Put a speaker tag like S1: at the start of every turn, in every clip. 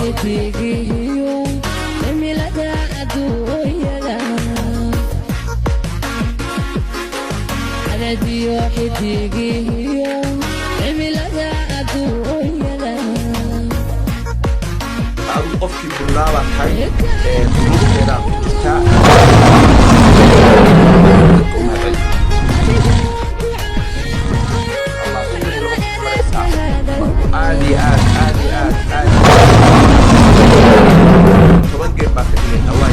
S1: xidigiyo cimilada adduunyada radio xidigiyo cimilada adduunyada
S2: qofkii bilaaba tahay duruufteeda عادي طبعا جيب بعد كده هواي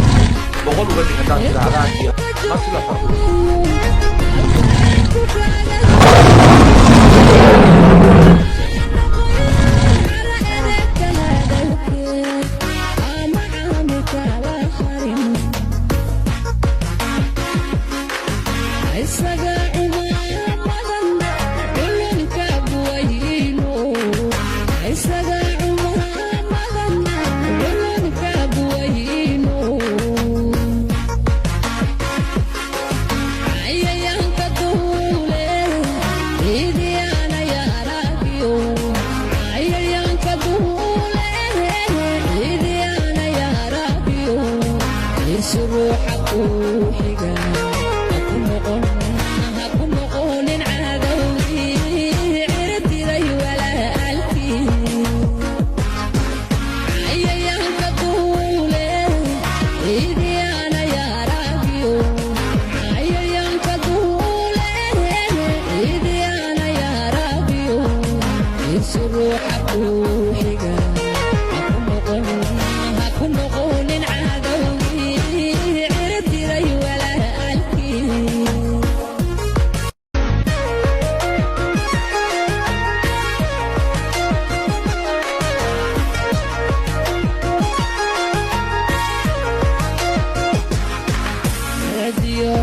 S2: بقول بدي كتاب كده على عادي ما في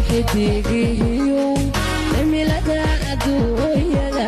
S2: xidigiyo cimilada adduunyada